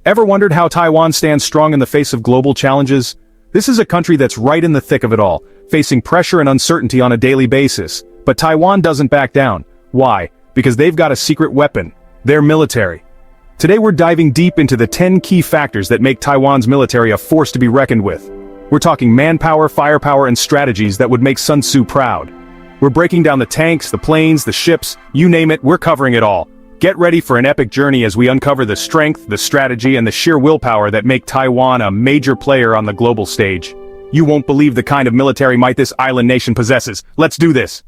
Ever wondered how Taiwan stands strong in the face of global challenges? This is a country that's right in the thick of it all, facing pressure and uncertainty on a daily basis. But Taiwan doesn't back down. Why? Because they've got a secret weapon: their military. Today we're diving deep into the 10 key factors that make Taiwan's military a force to be reckoned with. We're talking manpower, firepower, and strategies that would make Sun Tzu proud. We're breaking down the tanks, the planes, the ships, you name it, we're covering it all. Get ready for an epic journey as we uncover the strength, the strategy, and the sheer willpower that make Taiwan a major player on the global stage. You won't believe the kind of military might this island nation possesses. Let's do this!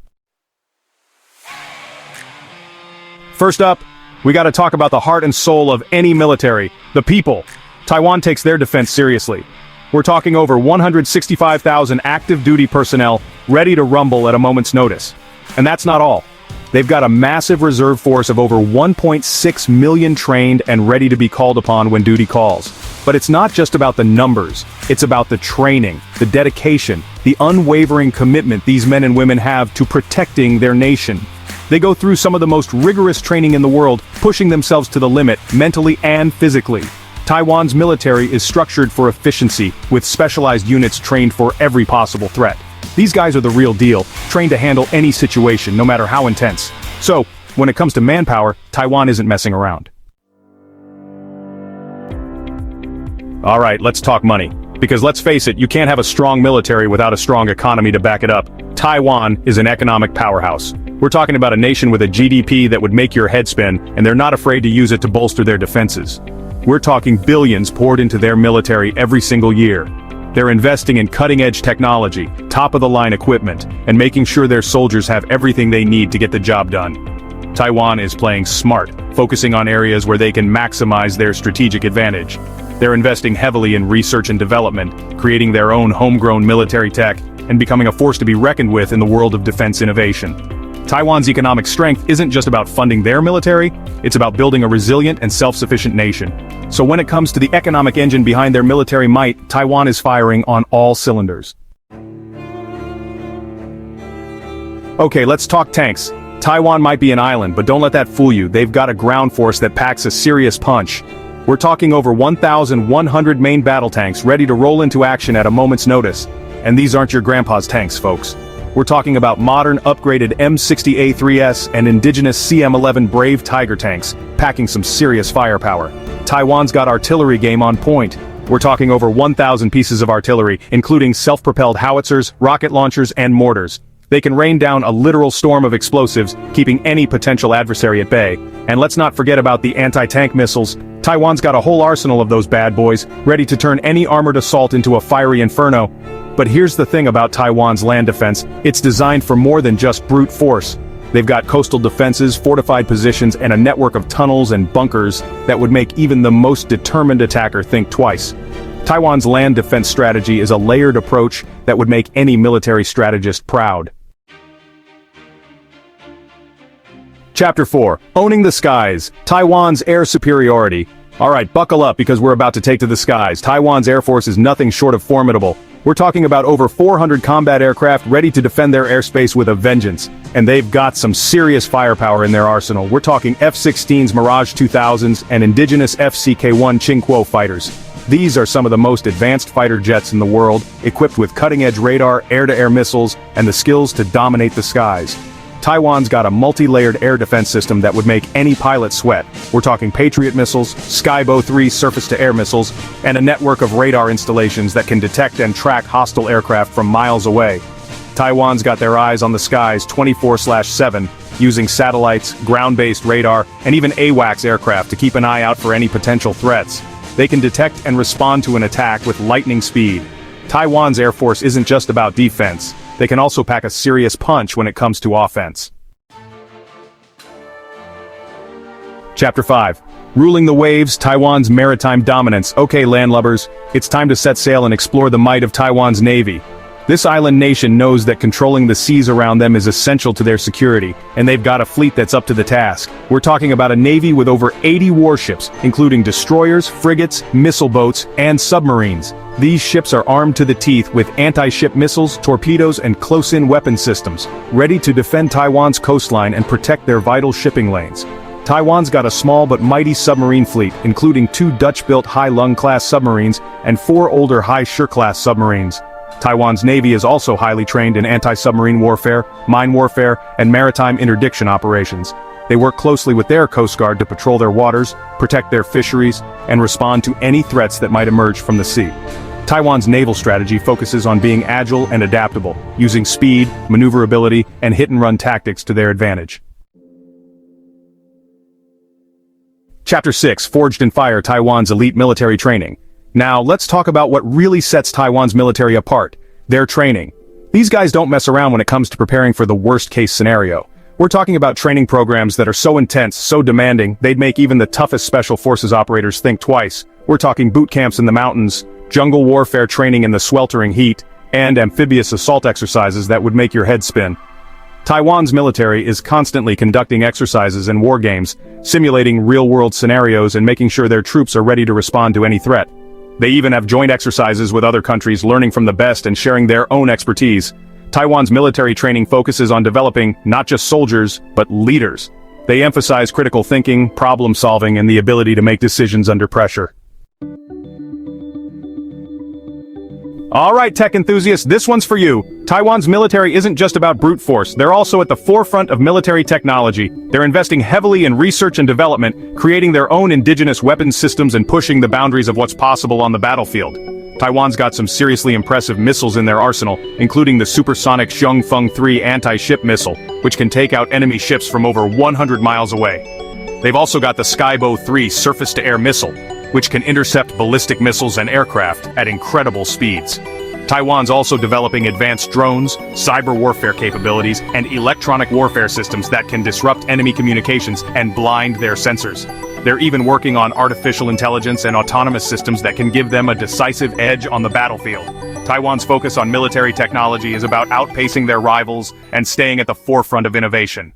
First up, we gotta talk about the heart and soul of any military: the people. Taiwan takes their defense seriously. We're talking over 165,000 active duty personnel ready to rumble at a moment's notice. And that's not all. They've got a massive reserve force of over 1.6 million trained and ready to be called upon when duty calls. But it's not just about the numbers, it's about the training, the dedication, the unwavering commitment these men and women have to protecting their nation. They go through some of the most rigorous training in the world, pushing themselves to the limit, mentally and physically. Taiwan's military is structured for efficiency, with specialized units trained for every possible threat. These guys are the real deal, trained to handle any situation, no matter how intense. So, when it comes to manpower, Taiwan isn't messing around. Alright, let's talk money. Because let's face it, you can't have a strong military without a strong economy to back it up. Taiwan is an economic powerhouse. We're talking about a nation with a GDP that would make your head spin, and they're not afraid to use it to bolster their defenses. We're talking billions poured into their military every single year. They're investing in cutting-edge technology, top-of-the-line equipment, and making sure their soldiers have everything they need to get the job done. Taiwan is playing smart, focusing on areas where they can maximize their strategic advantage. They're investing heavily in research and development, creating their own homegrown military tech, and becoming a force to be reckoned with in the world of defense innovation. Taiwan's economic strength isn't just about funding their military, it's about building a resilient and self-sufficient nation. So when it comes to the economic engine behind their military might, Taiwan is firing on all cylinders. Okay, let's talk tanks. Taiwan might be an island, but don't let that fool you. They've got a ground force that packs a serious punch. We're talking over 1,100 main battle tanks ready to roll into action at a moment's notice. And these aren't your grandpa's tanks, folks. We're talking about modern, upgraded M60A3S and indigenous CM11 Brave Tiger tanks, packing some serious firepower. Taiwan's got artillery game on point. We're talking over 1,000 pieces of artillery, including self-propelled howitzers, rocket launchers, and mortars. They can rain down a literal storm of explosives, keeping any potential adversary at bay. And let's not forget about the anti-tank missiles. Taiwan's got a whole arsenal of those bad boys, ready to turn any armored assault into a fiery inferno. But here's the thing about Taiwan's land defense: it's designed for more than just brute force. They've got coastal defenses, fortified positions, and a network of tunnels and bunkers that would make even the most determined attacker think twice. Taiwan's land defense strategy is a layered approach that would make any military strategist proud. Chapter 4. Owning the Skies. Taiwan's Air Superiority. Alright, buckle up because we're about to take to the skies. Taiwan's Air Force is nothing short of formidable. We're talking about over 400 combat aircraft ready to defend their airspace with a vengeance. And they've got some serious firepower in their arsenal. We're talking F-16s, Mirage 2000s, and indigenous FCK-1 Chingguo fighters. These are some of the most advanced fighter jets in the world, equipped with cutting-edge radar, air-to-air missiles, and the skills to dominate the skies. Taiwan's got a multi-layered air defense system that would make any pilot sweat. We're talking Patriot missiles, Skybow 3 surface-to-air missiles, and a network of radar installations that can detect and track hostile aircraft from miles away. Taiwan's got their eyes on the skies 24/7, using satellites, ground-based radar, and even AWACS aircraft to keep an eye out for any potential threats. They can detect and respond to an attack with lightning speed. Taiwan's Air Force isn't just about defense. They can also pack a serious punch when it comes to offense. Chapter 5. Ruling the Waves, Taiwan's Maritime Dominance. Okay, landlubbers, it's time to set sail and explore the might of Taiwan's navy. This island nation knows that controlling the seas around them is essential to their security, and they've got a fleet that's up to the task. We're talking about a navy with over 80 warships, including destroyers, frigates, missile boats, and submarines. These ships are armed to the teeth with anti-ship missiles, torpedoes, and close-in weapon systems, ready to defend Taiwan's coastline and protect their vital shipping lanes. Taiwan's got a small but mighty submarine fleet, including 2 Dutch-built Hai Lung-class submarines and 4 older Hai Shi-class submarines. Taiwan's navy is also highly trained in anti-submarine warfare, mine warfare, and maritime interdiction operations. They work closely with their Coast Guard to patrol their waters, protect their fisheries, and respond to any threats that might emerge from the sea. Taiwan's naval strategy focuses on being agile and adaptable, using speed, maneuverability, and hit-and-run tactics to their advantage. Chapter 6: Forged in Fire, Taiwan's elite military training. Now, let's talk about what really sets Taiwan's military apart: their training. These guys don't mess around when it comes to preparing for the worst-case scenario. We're talking about training programs that are so intense, so demanding, they'd make even the toughest special forces operators think twice. We're talking boot camps in the mountains, jungle warfare training in the sweltering heat, and amphibious assault exercises that would make your head spin. Taiwan's military is constantly conducting exercises and war games, simulating real-world scenarios and making sure their troops are ready to respond to any threat. They even have joint exercises with other countries, learning from the best and sharing their own expertise. Taiwan's military training focuses on developing not just soldiers, but leaders. They emphasize critical thinking, problem-solving, and the ability to make decisions under pressure. Alright, tech enthusiasts, this one's for you. Taiwan's military isn't just about brute force, they're also at the forefront of military technology. They're investing heavily in research and development, creating their own indigenous weapons systems and pushing the boundaries of what's possible on the battlefield. Taiwan's got some seriously impressive missiles in their arsenal, including the supersonic Xiongfeng 3 anti-ship missile, which can take out enemy ships from over 100 miles away. They've also got the Skybow 3 surface-to-air missile, which can intercept ballistic missiles and aircraft at incredible speeds. Taiwan's also developing advanced drones, cyber warfare capabilities, and electronic warfare systems that can disrupt enemy communications and blind their sensors. They're even working on artificial intelligence and autonomous systems that can give them a decisive edge on the battlefield. Taiwan's focus on military technology is about outpacing their rivals and staying at the forefront of innovation.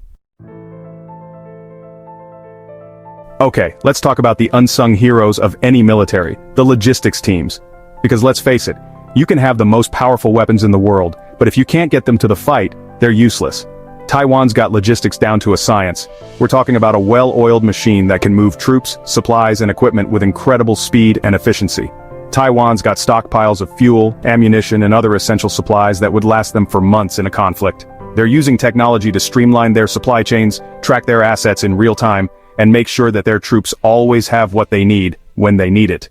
Okay, let's talk about the unsung heroes of any military, the logistics teams. Because let's face it, you can have the most powerful weapons in the world, but if you can't get them to the fight, they're useless. Taiwan's got logistics down to a science. We're talking about a well-oiled machine that can move troops, supplies, and equipment with incredible speed and efficiency. Taiwan's got stockpiles of fuel, ammunition, and other essential supplies that would last them for months in a conflict. They're using technology to streamline their supply chains, track their assets in real time, and make sure that their troops always have what they need, when they need it.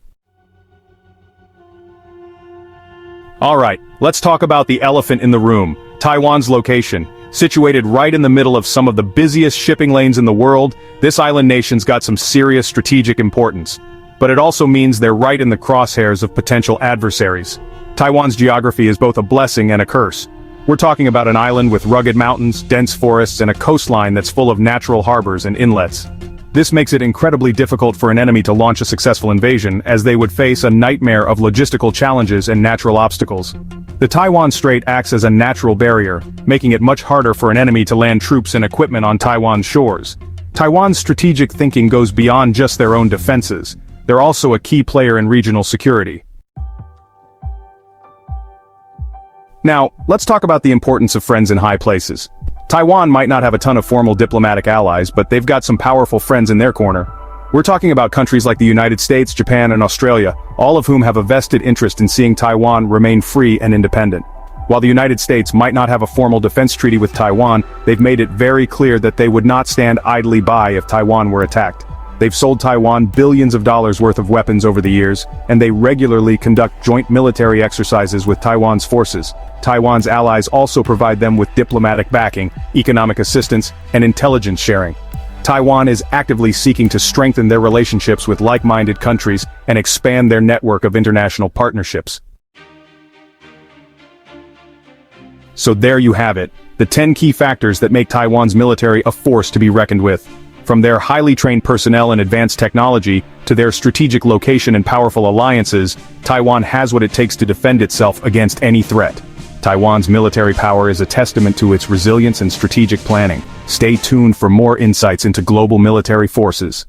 Alright, let's talk about the elephant in the room, Taiwan's location. Situated right in the middle of some of the busiest shipping lanes in the world, this island nation's got some serious strategic importance. But it also means they're right in the crosshairs of potential adversaries. Taiwan's geography is both a blessing and a curse. We're talking about an island with rugged mountains, dense forests, and a coastline that's full of natural harbors and inlets. This makes it incredibly difficult for an enemy to launch a successful invasion, as they would face a nightmare of logistical challenges and natural obstacles. The Taiwan Strait acts as a natural barrier, making it much harder for an enemy to land troops and equipment on Taiwan's shores. Taiwan's strategic thinking goes beyond just their own defenses. They're also a key player in regional security. Now, let's talk about the importance of friends in high places. Taiwan might not have a ton of formal diplomatic allies, but they've got some powerful friends in their corner. We're talking about countries like the United States, Japan, and Australia, all of whom have a vested interest in seeing Taiwan remain free and independent. While the United States might not have a formal defense treaty with Taiwan, they've made it very clear that they would not stand idly by if Taiwan were attacked. They've sold Taiwan billions of dollars worth of weapons over the years, and they regularly conduct joint military exercises with Taiwan's forces. Taiwan's allies also provide them with diplomatic backing, economic assistance, and intelligence sharing. Taiwan is actively seeking to strengthen their relationships with like-minded countries and expand their network of international partnerships. So there you have it, the 10 key factors that make Taiwan's military a force to be reckoned with. From their highly trained personnel and advanced technology, to their strategic location and powerful alliances, Taiwan has what it takes to defend itself against any threat. Taiwan's military power is a testament to its resilience and strategic planning. Stay tuned for more insights into global military forces.